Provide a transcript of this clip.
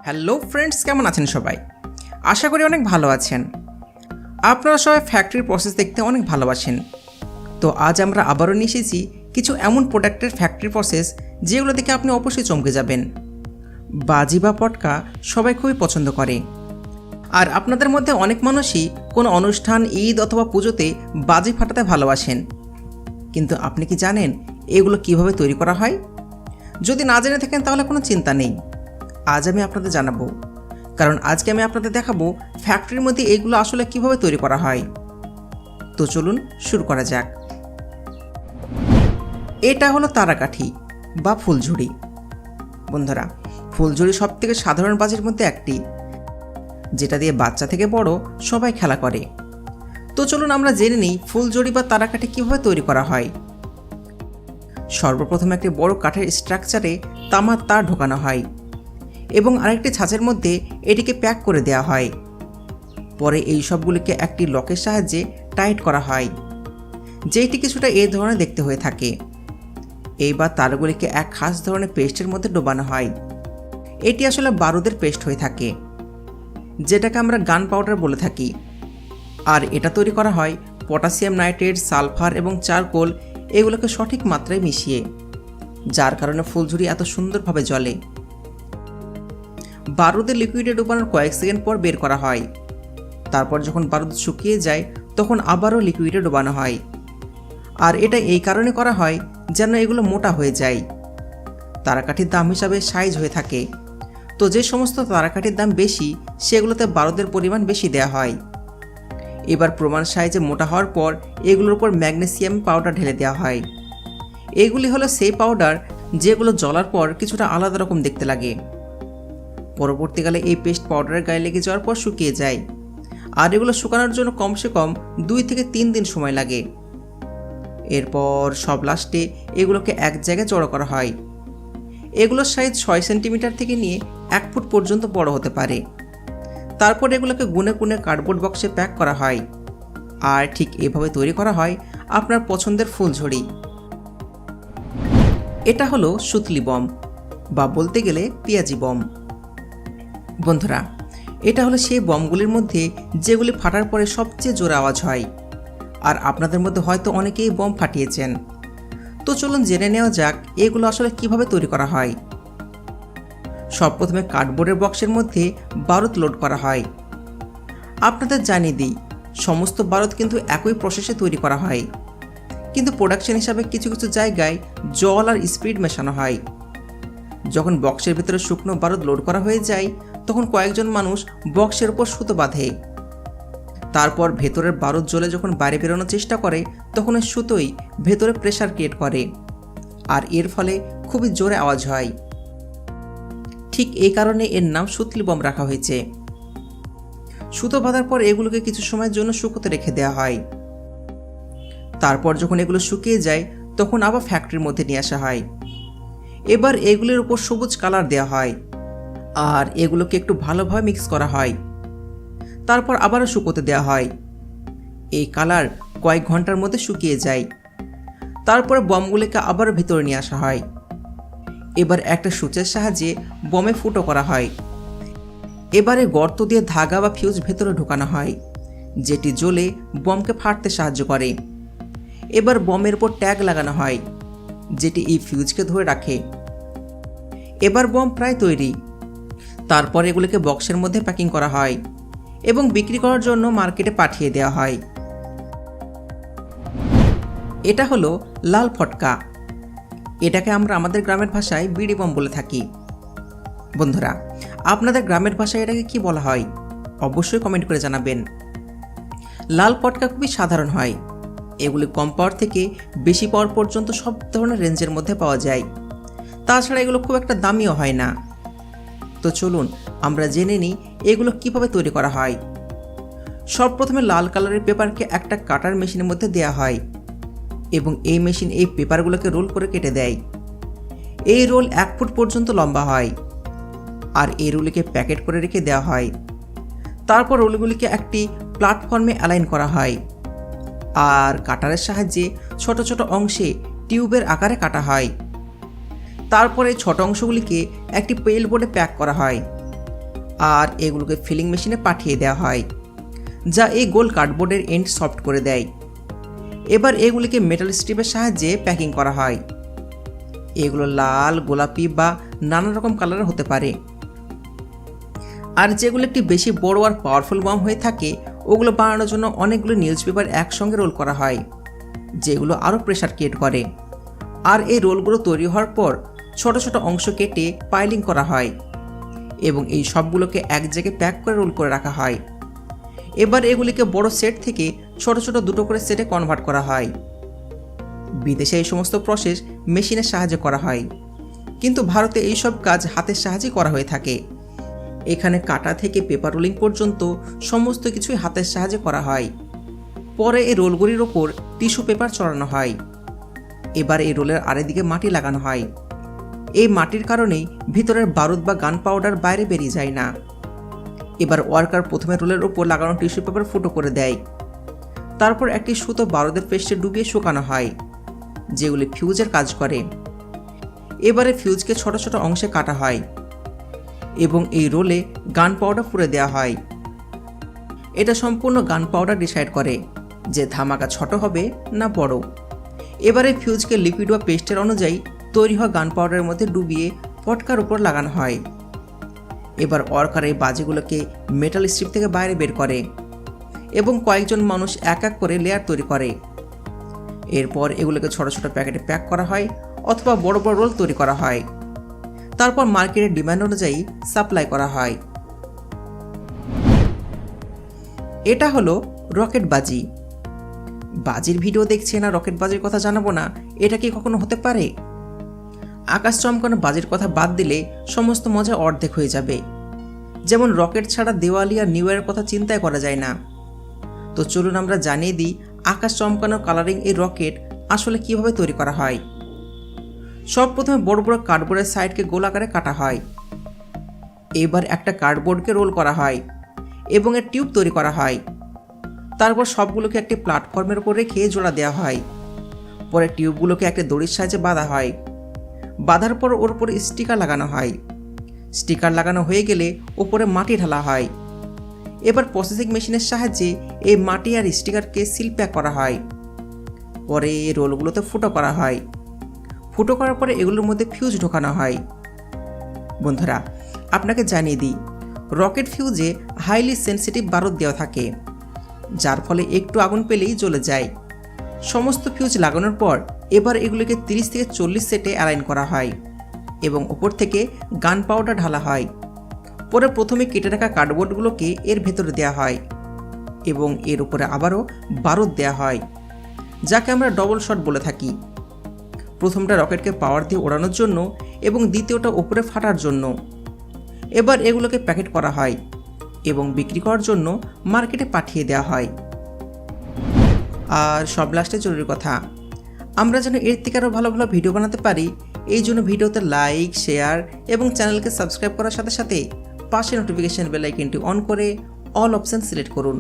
Hello friends, কেমন আছেন সবাই? আশা করি অনেক ভালো আছেন। আপনারা সবাই ফ্যাক্টরির প্রসেস দেখতে অনেক ভালোবাসেন। তো আজ আমরা আবারও নিয়ে এসেছি কিছু এমন প্রোডাক্টের ফ্যাক্টরি প্রসেস যেগুলো দেখে আপনি অবশ্যই চমকে যাবেন। বাজি বা পটকা সবাই খুবই পছন্দ করে, আর আপনাদের মধ্যে অনেক মানুষই কোনো অনুষ্ঠান, ঈদ অথবা পুজোতে বাজি ফাটাতে ভালোবাসেন। কিন্তু আপনি কি জানেন এগুলো কিভাবে তৈরি করা হয়? যদি না জেনে থাকেন তাহলে কোনো চিন্তা নেই, আজ আমি আপনাদের জানাবো। কারণ আজকে আমি আপনাদের দেখাবো ফ্যাক্টরির মধ্যে এইগুলো আসলে কিভাবে তৈরি করা হয়। তো চলুন শুরু করা যাক। এটা হলো তারাকাঠি বা ফুলঝুরি। বন্ধুরা, ফুলঝুরি সবথেকে সাধারণ বাজির মধ্যে একটি, যেটা দিয়ে বাচ্চা থেকে বড় সবাই খেলা করে। তো চলুন আমরা জেনে নিই ফুলঝুরি বা তারাকাঠি কিভাবে তৈরি করা হয়। সর্বপ্রথম একটি বড় কাঠের স্ট্রাকচারে তামার তার ঢোকানো হয় এবং আরেকটি ছাঁচের মধ্যে এটিকে প্যাক করে দেওয়া হয়। পরে এই সবগুলিকে একটি লকের সাহায্যে টাইট করা হয়, যেইটি কিছুটা এই ধরনের দেখতে হয়ে থাকে। এইবার তারগুলিকে এক খাস ধরনের পেস্টের মধ্যে ডোবানো হয়। এটি আসলে বারুদের পেস্ট হয়ে থাকে, যেটাকে আমরা গান পাউডার বলে থাকি। আর এটা তৈরি করা হয় পটাশিয়াম নাইট্রেট, সালফার এবং চারকোল এগুলোকে সঠিক মাত্রায় মিশিয়ে, যার কারণে ফুলঝুরি এত সুন্দরভাবে জ্বলে। বারুদের লিকুইডে ডোবানোর কয়েক সেকেন্ড পর বের করা হয়। তারপর যখন বারুদ শুকিয়ে যায় তখন আবারও লিকুইডে ডোবানো হয়। আর এটা এই কারণে করা হয় যেন এগুলো মোটা হয়ে যায়। তারাকাঠির দাম হিসাবে সাইজ হয়ে থাকে। তো যে সমস্ত তারাকাঠির দাম বেশি সেগুলোতে বারুদের পরিমাণ বেশি দেওয়া হয়। এবার প্রমাণ সাইজে মোটা হওয়ার পর এগুলোর উপর ম্যাগনেসিয়াম পাউডার ঢেলে দেওয়া হয়। এগুলি হলো সেই পাউডার যেগুলো জ্বলার পর কিছুটা আলাদা রকম দেখতে লাগে। পরবর্তীকালে এই পেস্ট পাউডারের গায়ে লেগে যাওয়ার পর শুকিয়ে যায়। আর এগুলো শুকানোর জন্য কমসে কম 2 থেকে 3 দিন সময় লাগে। এরপর সব লাস্টে এগুলোকে এক জায়গায় জড়ো করা হয়। এগুলোর সাইজ 6 সেন্টিমিটার থেকে নিয়ে 1 ফুট পর্যন্ত বড় হতে পারে। তারপর এগুলোকে গুনে গুনে কার্ডবোর্ড বক্সে প্যাক করা হয়। আর ঠিক এভাবে তৈরি করা হয় আপনার পছন্দের ফুলঝুরি। এটা হলো সুতলি বম বা বলতে গেলে পেঁয়াজি বম। বন্ধুরা, এটা হলো সেই বমগুলির মধ্যে যেগুলি ফাটার পরে সবচেয়ে জোরে আওয়াজ হয়। আর আপনাদের মধ্যে হয়তো অনেকেই বম ফাটিয়েছেন। তো চলুন জেনে নেওয়া যাক এগুলো আসলে কিভাবে তৈরি করা হয়। সর্বপ্রথমে কার্ডবোর্ডের বক্সের মধ্যে বারুদ লোড করা হয়। আপনাদের জানিয়ে দিই, সমস্ত বারুদ কিন্তু একই প্রসেসে তৈরি করা হয়, কিন্তু প্রোডাকশন হিসাবে কিছু কিছু জায়গায় জল আর স্পিড মেশানো হয়। যখন বক্সের ভিতরে শুকনো বারুদ লোড করা হয়ে যায় তখন কয়েকজন মানুষ বক্সের উপর সুতো বাঁধে। তারপর ভেতরের বারুদ জ্বলে যখন বাইরে বেরোনোর চেষ্টা করে তখন ওই সুতোই ভেতরে প্রেসার ক্রিয়েট করে, আর এর ফলে খুবই জোরে আওয়াজ হয়। ঠিক এই কারণে এর নাম সুতলি বম রাখা হয়েছে। সুতো বাঁধার পর এগুলোকে কিছু সময়ের জন্য শুকোতে রেখে দেওয়া হয়। তারপর যখন এগুলো শুকিয়ে যায় তখন আবার ফ্যাক্টরির মধ্যে নিয়ে আসা হয়। এবার এগুলোর উপর সবুজ কালার দেওয়া হয় আর এগুলোকে একটু ভালোভাবে মিক্স করা হয়। তারপর আবারও শুকোতে দেওয়া হয়। এই কালার কয়েক ঘন্টার মধ্যে শুকিয়ে যায়। তারপরে বমগুলিকে আবারও ভিতরে নিয়ে আসা হয়। এবার একটা সূচের সাহায্যে বমে ফুটো করা হয়। এবারে গর্ত দিয়ে ধাগা বা ফিউজ ভেতরে ঢোকানো হয়, যেটি জ্বলে বমকে ফাটতে সাহায্য করে। এবার বমের উপর ট্যাগ লাগানো হয়, যেটি এই ফিউজকে ধরে রাখে। এবার বম প্রায় তৈরি। তারপর এগুলিকে বক্সের মধ্যে প্যাকিং করা হয় এবং বিক্রি করার জন্য মার্কেটে পাঠিয়ে দেওয়া হয়। এটা হলো লাল ফটকা। এটাকে আমরা আমাদের গ্রামের ভাষায় বিড়ি বম বলে থাকি। বন্ধুরা, আপনাদের গ্রামের ভাষায় এটাকে কি বলা হয় অবশ্যই কমেন্ট করে জানাবেন। লাল ফটকা খুবই সাধারণ হয়। এগুলি কম পাওয়ার থেকে বেশি পাওয়ার পর্যন্ত সব ধরনের রেঞ্জের মধ্যে পাওয়া যায়। তাছাড়া এগুলো খুব একটা দামিও হয় না। তো চলুন আমরা জেনে নিই এগুলো কিভাবে তৈরি করা হয়। সর্বপ্রথমে লাল কালারের পেপারকে একটা কাটার মেশিনের মধ্যে দেওয়া হয় এবং এই মেশিন এই পেপারগুলোকে রোল করে কেটে দেয়। এই রোল 1 ফুট পর্যন্ত লম্বা হয় আর এই রোলকে প্যাকেট করে রেখে দেওয়া হয়। তারপর রোলগুলিকে একটি প্ল্যাটফর্মে অ্যালাইন করা হয় আর কাটারের সাহায্যে ছোট ছোট অংশে টিউবের আকারে কাটা হয়। তারপরে ছোট অংশগুলিকে একটি পেল বোর্ডে প্যাক করা হয় আর এগুলোকে ফিলিং মেশিনে পাঠিয়ে দেওয়া হয়, যা এই গোল কার্ডবোর্ডের এন্ড সফট করে দেয়। এবার এগুলিকে মেটাল স্ট্রিপের সাহায্যে প্যাকিং করা হয়। এগুলো লাল, গোলাপি বা নানা রকম কালারের হতে পারে। আর যেগুলো একটি বেশি বড় আর পাওয়ারফুল বম হয়ে থাকে, ওগুলো বানানোর জন্য অনেকগুলো নিউজ পেপার একসঙ্গে রোল করা হয়, যেগুলো আরও প্রেশার ক্রিয়েট করে। আর এই রোলগুলো তৈরি হওয়ার পর ছোট ছোট অংশ কেটে পাইলিং করা হয় এবং এই সবগুলোকে এক জায়গায় প্যাক করে রোল করে রাখা হয়। এবার এগুলিকে বড় সেট থেকে ছোট ছোট দুটো করে সেটে কনভার্ট করা হয়। বিদেশে এই সমস্ত প্রসেস মেশিনের সাহায্যে করা হয়, কিন্তু ভারতে এই সব কাজ হাতের সাহায্যে করা হয়ে থাকে। এখানে কাটা থেকে পেপার রোলিং পর্যন্ত সমস্ত কিছুই হাতের সাহায্যে করা হয়। পরে এই রোলগুলির ওপর টিস্যু পেপার চড়ানো হয়। এবার এই রোলের আরেকদিকে মাটি লাগানো হয়। এই মাটির কারণেই ভিতরের বারুদ বা গান পাউডার বাইরে বেরিয়ে যায় না। এবার ওয়ার্কার প্রথমে রোলের ওপর লাগানো টিস্যু পেপার ফুটো করে দেয়। তারপর একটি সুতো বারুদের পেস্টে ডুবিয়ে শুকানো হয়, যেগুলি ফিউজের কাজ করে। এবারে ফিউজকে ছোট ছোট অংশে কাটা হয় এবং এই রোলে গান পাউডার পুড়ে দেওয়া হয়। এটা সম্পূর্ণ গান পাউডার ডিসাইড করে যে ধামাকা ছোট হবে না বড়। এবারে ফিউজকে লিকুইড বা পেস্টের অনুযায়ী তৈরি হওয়া গান পাউডারের মধ্যে ডুবিয়ে পটকার উপর লাগানো হয়। এবার ওয়ার্কার এই বাজিগুলোকে মেটাল স্ট্রিপ থেকে বাইরে বের করে এবং কয়েকজন মানুষ এক এক করে লেয়ার তৈরি করে। এরপর এগুলোকে ছোট ছোট প্যাকেটে প্যাক করা হয় অথবা বড় বড় রোল তৈরি করা হয়। তারপর মার্কেটের ডিমান্ড অনুযায়ী সাপ্লাই করা হয়। এটা হলো রকেট বাজি। বাজির ভিডিও দেখছে না, রকেট বাজির কথা জানাবো না, এটা কি কখনো হতে পারে? আকাশ চমকানো বাজির কথা বাদ দিলে সমস্ত মজা অর্ধেক হয়ে যাবে। যেমন রকেট ছাড়া দিওয়ালি আর নিউ ইয়ারের কথা চিন্তাই করা যায় না। তো চলুন আমরা জানিয়ে দিই আকাশ চমকানো কালারিং এই রকেট আসলে কিভাবে তৈরি করা হয়। সব প্রথমে বড় বড় কার্ডবোর্ডের সাইডকে গোল আকারে কাটা হয়। এবার একটা কার্ডবোর্ডকে রোল করা হয় এবং এর টিউব তৈরি করা হয়। তারপর সবগুলোকে একটি প্ল্যাটফর্মের উপর রেখে জোড়া দেওয়া হয়। পরে টিউবগুলোকে একটা দড়ির সাহায্যে বাঁধা হয়। বাঁধার পর ওর উপরে স্টিকার লাগানো হয়। স্টিকার লাগানো হয়ে গেলে ওপরে মাটি ঢালা হয়। এবার প্রসেসিং মেশিনের সাহায্যে এই মাটি আর স্টিকারকে সিল প্যাক করা হয়। পরে এই রোলগুলোতে ফুটো করা হয়। ফুটো করার পরে এগুলোর মধ্যে ফিউজ ঢোকানো হয়। বন্ধুরা, আপনাকে জানিয়ে দিই, রকেট ফিউজে হাইলি সেন্সিটিভ বারুদ দেওয়া থাকে, যার ফলে একটু আগুন পেলেই জ্বলে যায়। সমস্ত ফিউজ লাগানোর পর এবার এগুলোকে 30 থেকে 40 সেটে অ্যালাইন করা হয় এবং ওপর থেকে গান পাউডার ঢালা হয়। পরে প্রথমে কেটে রাখা কার্ডবোর্ডগুলোকে এর ভেতরে দেওয়া হয় এবং এর উপরে আবারও বারুদ দেওয়া হয়, যাকে আমরা ডবল শট বলে থাকি। প্রথমটা রকেটকে পাওয়ার দিয়ে ওড়ানোর জন্য এবং দ্বিতীয়টা উপরে ফাটার জন্য। এবার এগুলোকে প্যাকেট করা হয় এবং বিক্রি করার জন্য মার্কেটে পাঠিয়ে দেওয়া হয়। আর সব লাস্টে জরুরি কথা, আমরা যেন এর থেকে আরও ভালো ভালো ভিডিও বানাতে পারি, এই জন্য ভিডিওতে লাইক, শেয়ার এবং চ্যানেলকে সাবস্ক্রাইব করার সাথে সাথে পাশে নোটিফিকেশন বেল আইকনটি অন করে অল অপশান সিলেক্ট করুন।